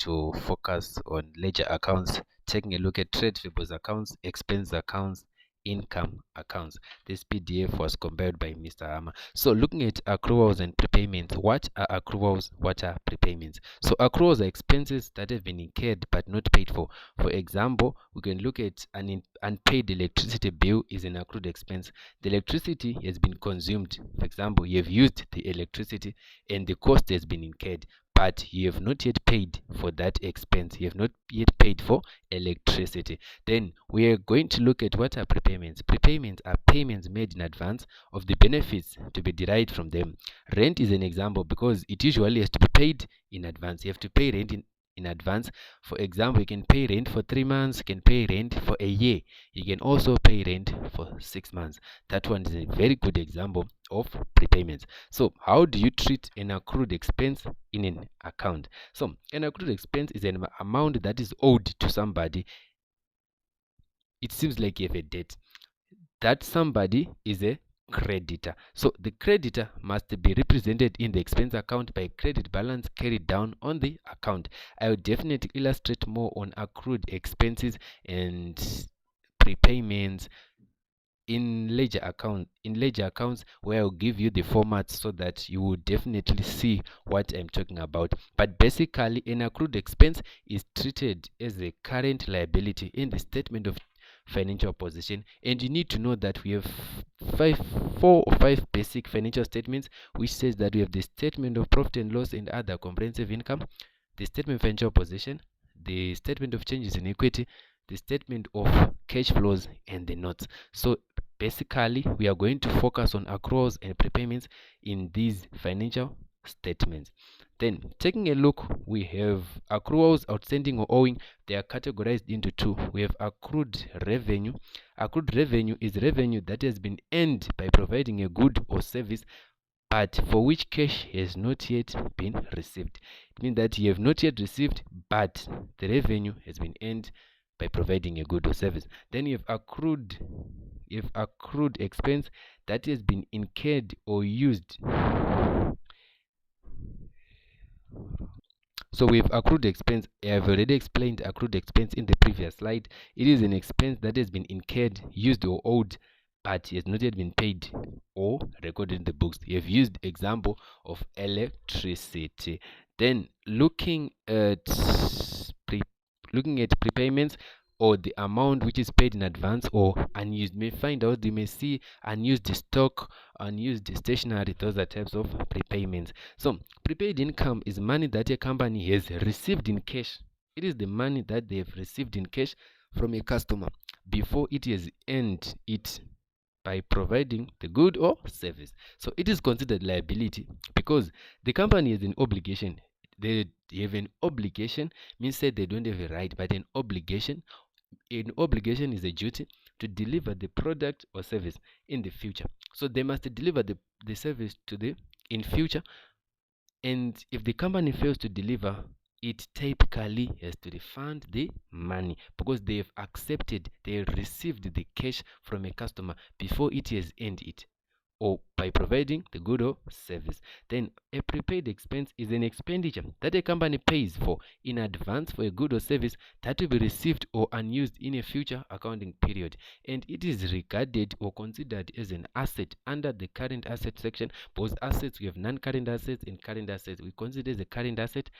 to focus on ledger accounts, taking a look at trade payables accounts, expense accounts, income accounts. This PDF was compiled by Mr. Amma. So looking at accruals and prepayments, what are accruals, what are prepayments? So accruals are expenses that have been incurred but not paid for. For example, we can look at an unpaid electricity bill is an accrued expense. The electricity has been consumed. For example, you have used the electricity and the cost has been incurred, but you have not yet paid for that expense. You have not yet paid for electricity. Then we are going to look at what are prepayments. Prepayments are payments made in advance of the benefits to be derived from them. Rent is an example because it usually has to be paid in advance. You have to pay rent in advance. For example, you can pay rent for 3 months, you can pay rent for a year, you can also pay rent for 6 months. That one is a very good example of prepayments. So how do you treat an accrued expense in an account? So an accrued expense is an amount that is owed to somebody. It seems like you have a debt. That somebody is a creditor. So the creditor must be represented in the expense account by credit balance carried down on the account. I will definitely illustrate more on accrued expenses and prepayments in ledger accounts, where I'll give you the formats so that you will definitely see what I'm talking about. But basically, an accrued expense is treated as a current liability in the statement of financial position, and you need to know that we have 4 or 5 basic financial statements, which says that we have the statement of profit and loss and other comprehensive income, the statement of financial position, the statement of changes in equity, the statement of cash flows, and the notes. So basically, we are going to focus on accruals and prepayments in these financial statements. Then, taking a look, we have accruals, outstanding or owing. They are categorized into 2. We have accrued revenue. Accrued revenue is revenue that has been earned by providing a good or service, but for which cash has not yet been received. It means that you have not yet received, but the revenue has been earned by providing a good or service. Then you have accrued expense that has been incurred or used. So we have accrued expense. I have already explained accrued expense in the previous slide. It is an expense that has been incurred, used or owed, but has not yet been paid or recorded in the books. You have used example of electricity. Then looking at prepayments, or the amount which is paid in advance or unused. You may see unused stock, unused stationery. Those are types of prepayments. So prepaid income is money that a company has received in cash. It is the money that they have received in cash from a customer before it has earned it by providing the good or service. So it is considered liability because the company has an obligation. They have an obligation, means that they don't have a right, but an obligation. An obligation is a duty to deliver the product or service in the future. So they must deliver the service in future, and if the company fails to deliver, it typically has to refund the money because they have received the cash from a customer before it has earned it, or by providing the good or service. Then a prepaid expense is an expenditure that a company pays for in advance for a good or service that will be received or unused in a future accounting period, and it is regarded or considered as an asset under the current asset section. Because assets, we have non-current assets and current assets. We consider as a current asset,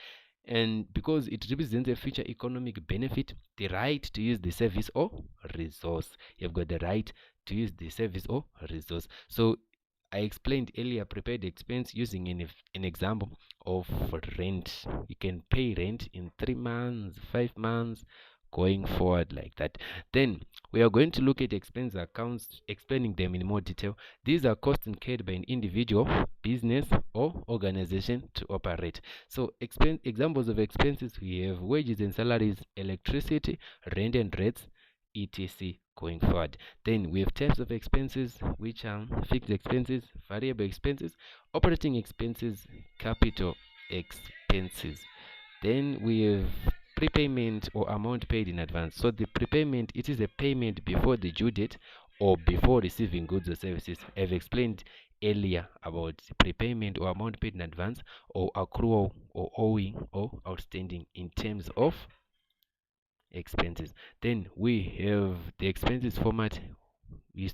and because it represents a future economic benefit, the right to use the service or resource. You've got the right to use the service or resource. So I explained earlier prepaid expense using an example of rent. You can pay rent in 3 months, 5 months, going forward like that. Then we are going to look at expense accounts, explaining them in more detail. These are costs incurred by an individual, business, or organization to operate. So examples of expenses, we have wages and salaries, electricity, rent and rates, etc. going forward. Then we have types of expenses, which are fixed expenses, variable expenses, operating expenses, capital expenses. Then we have prepayment or amount paid in advance. So the prepayment, it is a payment before the due date or before receiving goods or services. I've explained earlier about prepayment or amount paid in advance, or accrual, or owing, or outstanding in terms of expenses. Then we have the expenses format. We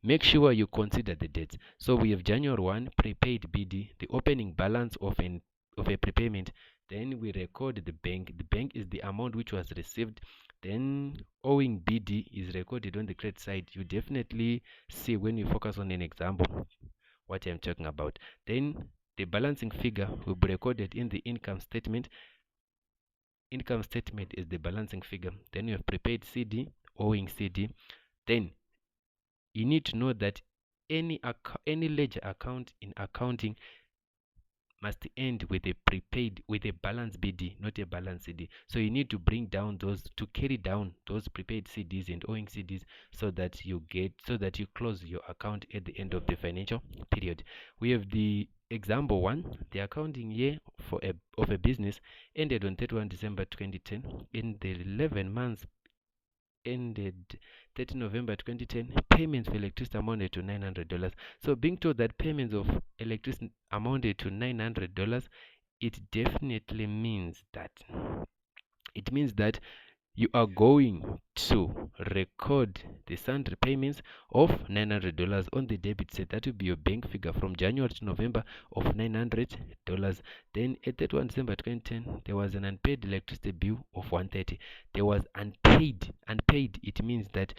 make sure you consider the dates. So we have January 1 prepaid BD, the opening balance of a prepayment. Then we record the bank. The bank is the amount which was received. Then owing BD is recorded on the credit side. You definitely see when you focus on an example what I'm talking about. Then the balancing figure will be recorded in the income statement. Income statement is the balancing figure. Then you have prepaid CD, owing CD. Then you need to know that any ledger account in accounting must end with a balance BD, not a balance CD. So you need to bring down those, to carry down those prepaid CDs and owing CDs, so that you close your account at the end of the financial period. We have the example 1. The accounting year of a business ended on 31 December 2010. In the 11 months ended 30 November 2010, payments for electricity amounted to $900. So being told that payments of electricity amounted to $900, it definitely means that you are going to record the sundry payments of $900 on the debit side. That will be your bank figure from January to November of $900. Then at 31 December 2010, there was an unpaid electricity bill of $130. There was unpaid. Unpaid, it means that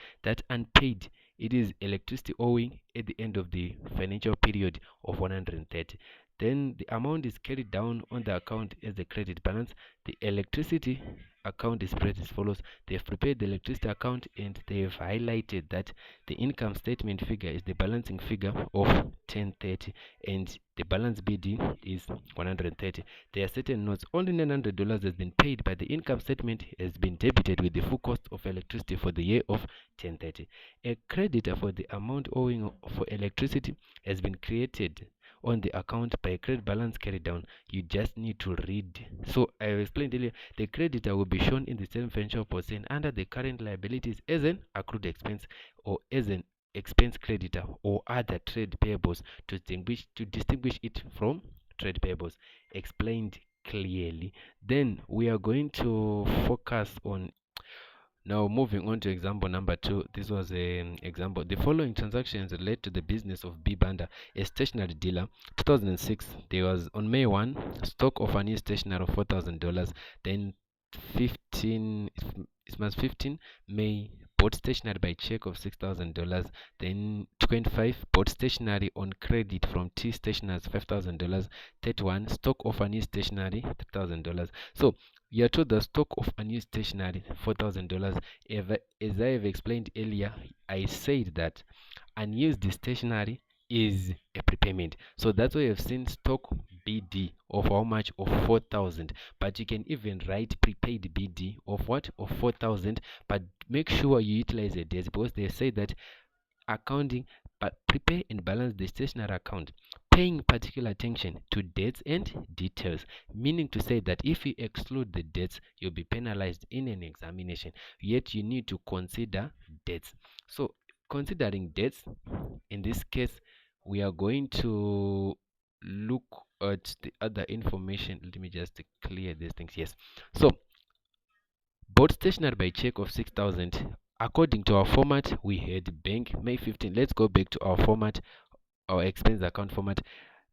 unpaid, it is electricity owing at the end of the financial period of $130. Then the amount is carried down on the account as the credit balance. The electricity account is spread as follows. They have prepared the electricity account and they have highlighted that the income statement figure is the balancing figure of 1030 and the balance BD is 130. There are certain notes. Only $900 has been paid, but the income statement has been debited with the full cost of electricity for the year of 1030. A creditor for the amount owing for electricity has been created on the account by credit balance carried down. You just need to read. So I explained earlier, the creditor will be shown in the same financial position under the current liabilities as an accrued expense or as an expense creditor or other trade payables to distinguish it from trade payables. Explained clearly. Then we are going to focus on, now moving on to example number 2. This was an example. The following transactions relate to the business of B Banda, a stationery dealer. 2006, there was on May 1, stock of a new stationery of $4,000. Then 15 May, bought stationery by check of $6,000. Then 25, bought stationery on credit from T Stationers $5,000. 31, stock of a new stationery $3,000. So you are told the stock of a new stationery $4,000. As I have explained earlier, I said that unused stationery is a prepayment. So that's why you've seen stock BD of how much? Of 4,000. But you can even write prepaid BD of what? Of 4,000. But make sure you utilize the dates, because they say that accounting, but prepare and balance the stationery account, paying particular attention to dates and details, meaning to say that if you exclude the dates, you'll be penalized in an examination. Yet you need to consider dates. So considering dates, in this case, we are going to look at the other information. Let me just clear these things. Yes. So bought stationery by check of 6,000. According to our format, we had bank May 15. Let's go back to our format, our expense account format.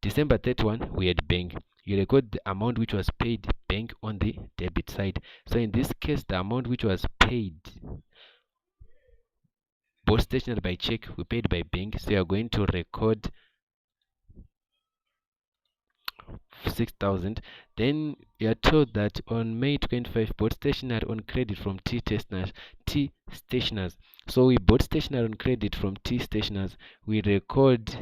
December 31, we had bank. You record the amount which was paid bank on the debit side. So in this case, the amount which was paid bought stationery by check, we paid by bank. So you are going to record 6,000. Then you are told that on May 25, bought stationery on credit from T Stationers. So we bought stationery on credit from T Stationers. We record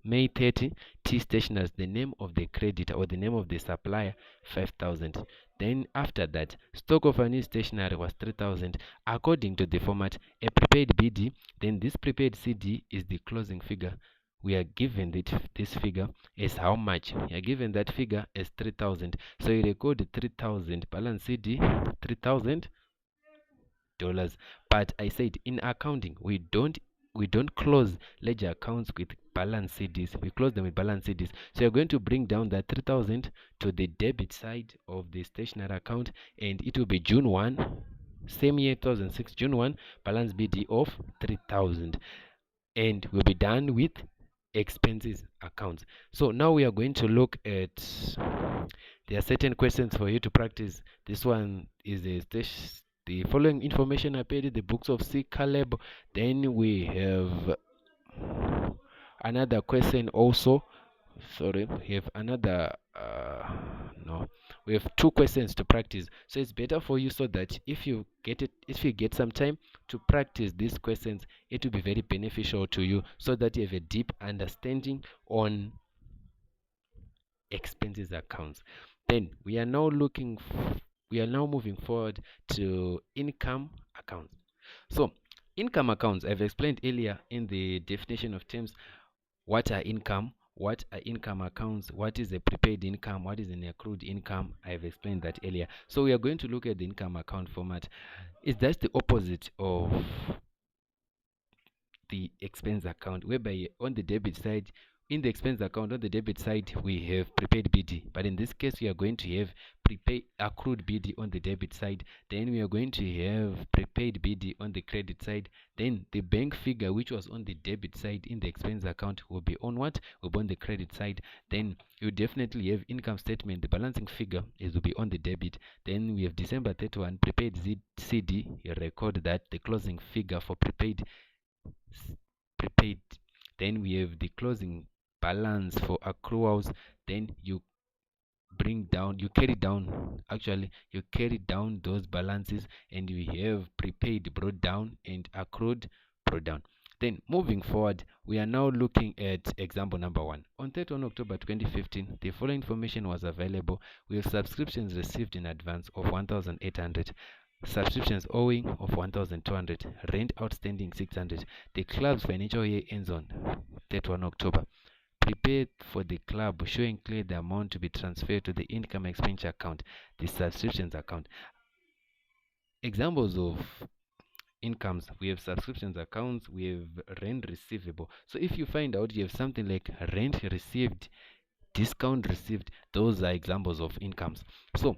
May 30, T Stationers, the name of the creditor or the name of the supplier, 5,000. Then after that, stock of a new stationery was 3,000. According to the format, a prepaid BD, then this prepaid CD is the closing figure. We are given this figure is how much? We are given that figure as 3,000. So you record 3,000 balance CD, $3,000. But I said in accounting, we don't we don't close ledger accounts with balance CDs. We close them with balance CDs. So you're going to bring down that 3,000 to the debit side of the stationary account, and it will be June 1, same year 2006, June 1, balance BD of 3,000, and we'll be done with expenses accounts. So now we are going to look at, there are certain questions for you to practice. This one is the following information appeared in the books of C. Caleb. Then we have another question also. Sorry, we have another no, we have two questions to practice. So it's better for you, so that if you get some time to practice these questions, it will be very beneficial to you, so that you have a deep understanding on expenses accounts. Then we are now moving forward to income accounts. So income accounts, I've explained earlier in the definition of terms, what are income, what are income accounts, what is a prepaid income, what is an accrued income. I've explained that earlier. So we are going to look at the income account format. That's the opposite of the expense account, whereby on the debit side, in the expense account on the debit side, we have prepaid BD, but in this case we are going to have prepaid accrued BD on the debit side. Then we are going to have prepaid BD on the credit side. Then the bank figure which was on the debit side in the expense account will be on what? Will be on the credit side. Then you definitely have income statement. The balancing figure will be on the debit. Then we have December 31 prepaid CD. You record that the closing figure for prepaid. Then we have the closing balance for accruals. Then you carry down those balances, and we have prepaid brought down and accrued brought down. Then moving forward, we are now looking at example number 1. On 31 October 2015, the following information was available. We have subscriptions received in advance of 1,800, subscriptions owing of 1,200, rent outstanding 600. The club's financial year ends on 31 October. Prepared for the club, showing clear the amount to be transferred to the income expenditure account, the subscriptions account. Examples of incomes: we have subscriptions accounts, we have rent receivable. So if you find out you have something like rent received, discount received, those are examples of incomes. So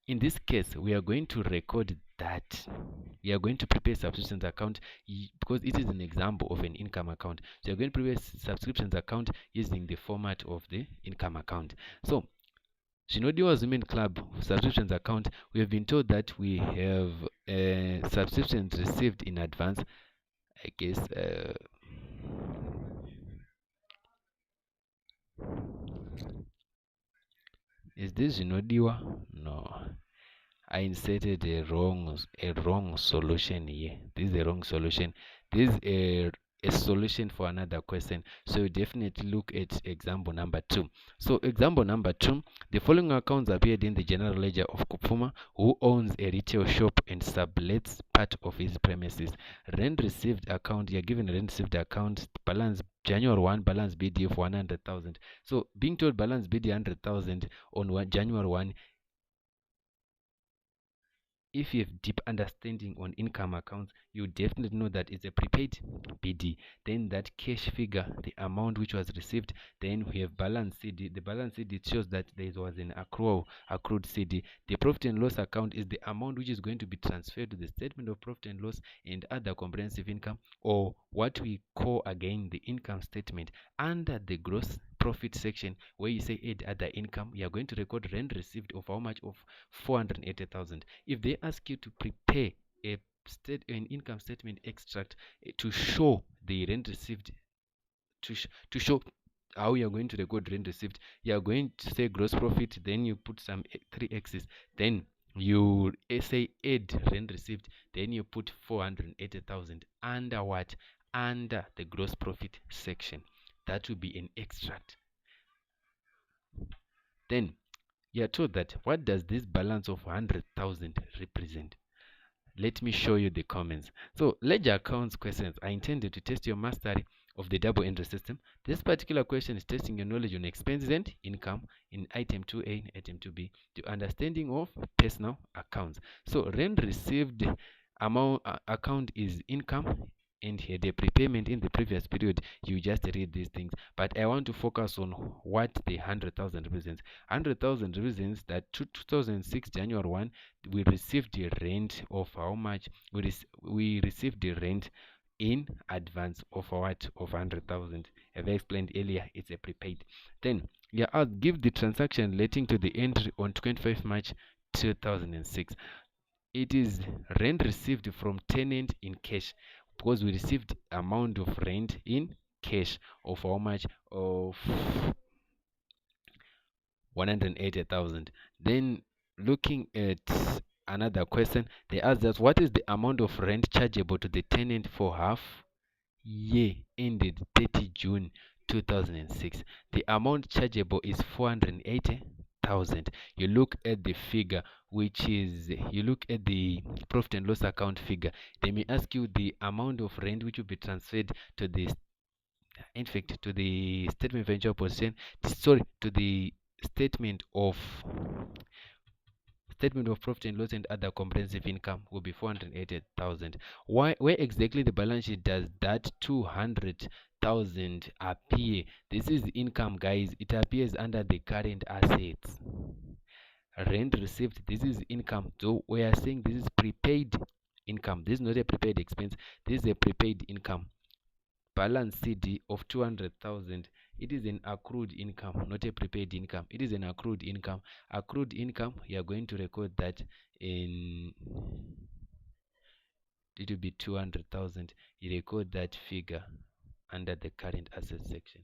in this case, we are going to record that we are going to prepare subscriptions account because it is an example of an income account. So you're going to prepare subscriptions account using the format of the income account. So Shinodiwa's Women Club subscriptions account, we have been told that we have subscriptions received in advance. I guess is this Shinodiwa? No, I inserted a wrong solution here. This is the wrong solution. This is a solution for another question. So definitely look at example number 2. So example number 2, the following accounts appeared in the general ledger of Kupfuma, who owns a retail shop and sublets part of his premises. Rent received account, you're given a rent received account, balance January 1, balance BD of 100,000. So being told balance BD 100,000 on January 1, if you have deep understanding on income accounts, you definitely know that it's a prepaid BD. Then that cash figure, the amount which was received. Then we have balance CD. The balance CD shows that there was an accrued CD. The profit and loss account is the amount which is going to be transferred to the statement of profit and loss and other comprehensive income, or what we call again the income statement. Under the gross profit section, where you say add other income, you are going to record rent received of how much? Of 480,000. If they ask you to prepare an income statement extract to show the rent received, to show how you are going to record rent received, you are going to say gross profit, then you put some 3 x's, then you say add rent received, then you put 480,000 under what? Under the gross profit section. That will be an extract. Then you are told that what does this balance of 100,000 represent? Let me show you the comments. So ledger accounts questions are intended to test your mastery of the double entry system. This particular question is testing your knowledge on expenses and income in item 2A and item 2B, to understanding of personal accounts. So rent received account is income, and had a prepayment in the previous period, you just read these things. But I want to focus on what the 100,000 represents. 100,000 represents that 2006 January 1, we received the rent of how much? We received the rent in advance of what? Of 100,000. As I explained earlier, it's a prepaid. Then I'll give the transaction relating to the entry on 25 March 2006. It is rent received from tenant in cash, because we received amount of rent in cash of how much? Of 180,000. Then looking at another question, they asked us what is the amount of rent chargeable to the tenant for half year ended 30 June 2006. The amount chargeable is 480,000. You look at the figure, which is, you look at the profit and loss account figure. They may ask you the amount of rent which will be transferred to the, in fact, to the statement of financial position, sorry, to the statement of profit and loss and other comprehensive income will be 480,000. Where exactly the balance sheet does that 200,000 appear? This is income, guys. It appears under the current assets. Rent received, this is income. So we are saying this is prepaid income. This is not a prepaid expense. This is a prepaid income. Balance CD of 200,000. It is an accrued income, not a prepaid income. It is an accrued income. Accrued income, you are going to record that in, it will be 200,000. You record that figure under the current assets section.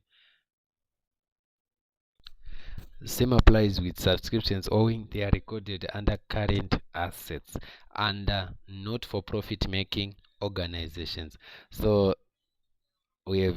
Same applies with subscriptions owing. They are recorded under current assets, under not for profit making organizations. So we are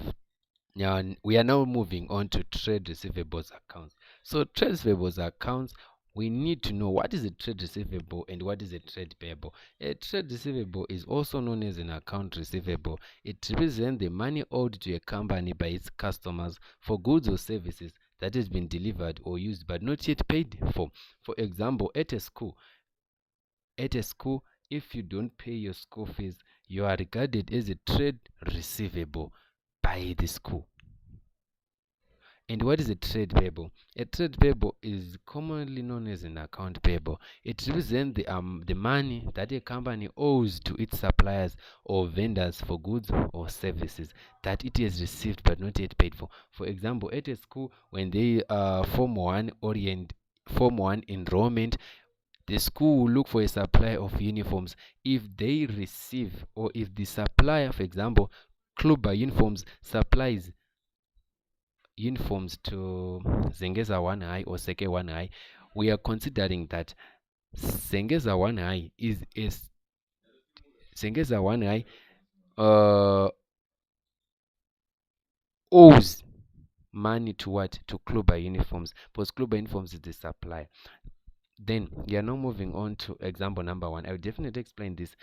now moving on to trade receivables accounts. So trade receivables accounts, we need to know what is a trade receivable and what is a trade payable. A trade receivable is also known as an account receivable. It represents the money owed to a company by its customers for goods or services that has been delivered or used but not yet paid for. For example, at a school, if you don't pay your school fees, you are regarded as a trade receivable by the school. And what is a trade payable? A trade payable is commonly known as an account payable. It represents the money that a company owes to its suppliers or vendors for goods or services that it has received but not yet paid for. For example, at a school, when they form one enrollment, the school will look for a supply of uniforms. If they receive, or if the supplier, for example, Kluba Uniforms supplies uniforms to Zengeza 1 High or Seke 1 High, we are considering that Zengeza 1 High Zengeza 1 High owes money to what? To Kluba Uniforms, because Kluba Uniforms is the supplier. Then we are now moving on to example number 1. I will definitely explain this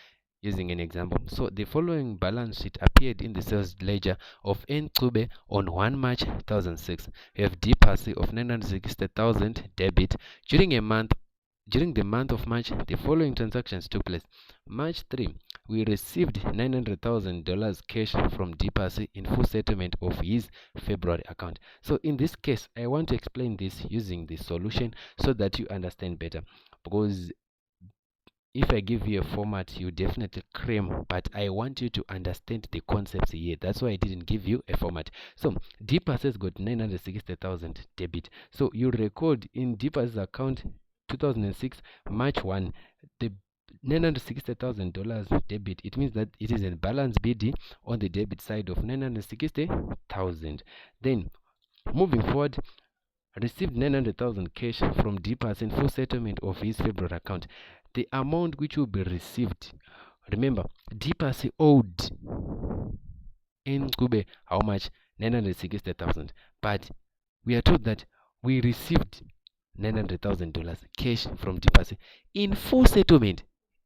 using an example. So the following balance sheet appeared in the sales ledger of Igcse on 1 March 2006. We have deposit of 960,000 debit. During the month of March, the following transactions took place. March 3, we received $900,000 cash from deposit in full settlement of his February account. So in this case, I want to explain this using the solution so that you understand better, because if I give you a format, you definitely cram, but I want you to understand the concepts here. That's why I didn't give you a format. So deposit got 960,000 debit. So you record in deposit account 2006 March 1 the $960,000 debit. It means that it is a balance BD on the debit side of 960,000. Then moving forward, received 900,000 cash from deposit full settlement of his February account. The amount which will be received, remember, deposit owed in Igcse how much? 960,000. But we are told that we received $900,000 cash from deposit in full settlement.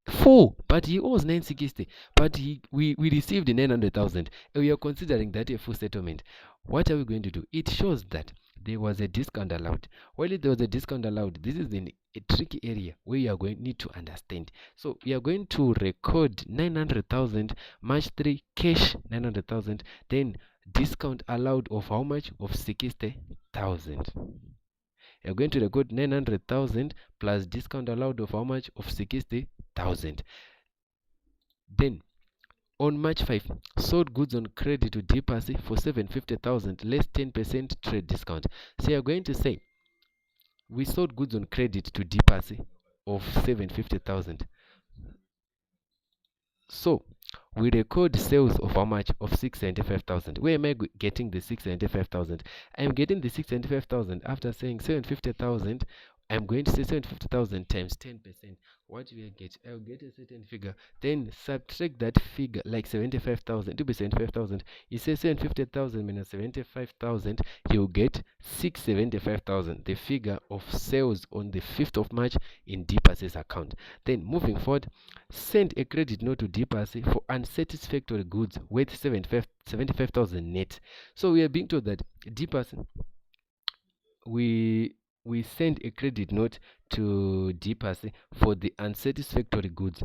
Full, but he owes 960, but we received 900,000, and we are considering that a full settlement. What are we going to do? It shows that there was a discount allowed. While there was a discount allowed, this is a tricky area where you are going to need to understand. So we are going to record 900,000, March 3, cash 900,000, then discount allowed of how much? Of 60,000. You're going to record 900,000 plus discount allowed of how much? Of 60,000. Then on March 5, sold goods on credit to Deepasi for 750,000 less 10% trade discount. So you're going to say we sold goods on credit to Deepasi of 750,000. So we record sales of how much? Of 675,000. Where am I getting the 675,000? I am getting the 675,000 after saying 750,000. I'm going to say 750,000 times 10%. What will I get? I'll get a certain figure. Then subtract that figure, like 75,000. To be 75,000. You say 750,000 minus 75,000. You'll get 675,000. The figure of sales on the 5th of March in Deepasi's account. Then moving forward, send a credit note to Deepasi for unsatisfactory goods worth 75,000 net. So we are being told that Deepasi, we send a credit note to Deepasi for the unsatisfactory goods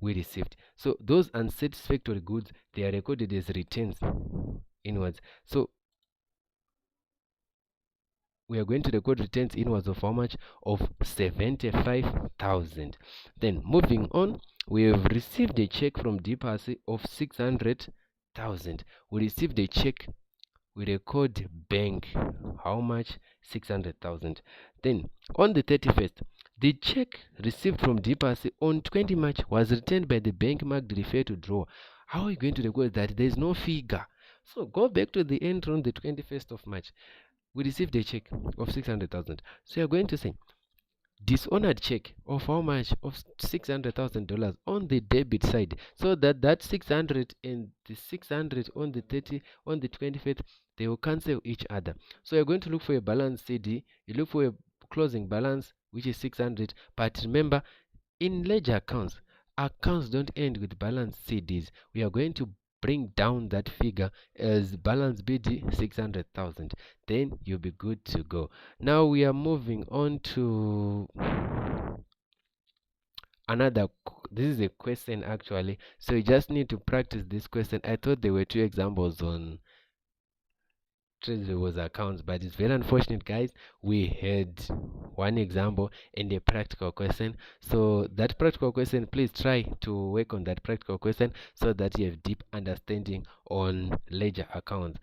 we received. So those unsatisfactory goods, they are recorded as returns inwards. So we are going to record returns inwards of how much? Of 75,000. Then moving on, we have received a check from Deepasi of 600,000. We received a check. We record bank how much? 600,000. Then on the 31st, the check received from Deepasi on 20 March was returned by the bank marked refer to draw. How are you going to record that? There is no figure. So go back to the end on the 21st of March. We received a check of 600,000. So you're going to say dishonored check of how much? Of $600,000 on the debit side, so that 600 and the 600 on the 25th, they will cancel each other. So you're going to look for a balance CD. You look for a closing balance, which is 600. But remember, in ledger accounts don't end with balance CDs. We are going to bring down that figure as balance BD 600,000. Then you'll be good to go. Now we are moving on to another. This is a question actually, so you just need to practice this question. I thought there were 2 examples on Treasury accounts, but it's very unfortunate, guys. We had 1 example and a practical question. So that practical question, please try to work on that practical question so that you have deep understanding on ledger accounts.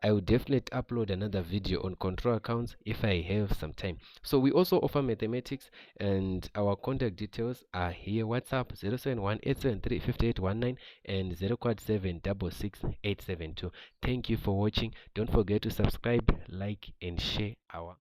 I will definitely upload another video on control accounts if I have some time. So we also offer mathematics, and our contact details are here. WhatsApp 0718735819 and 047666872. Thank you for watching. Don't forget to subscribe, like and share our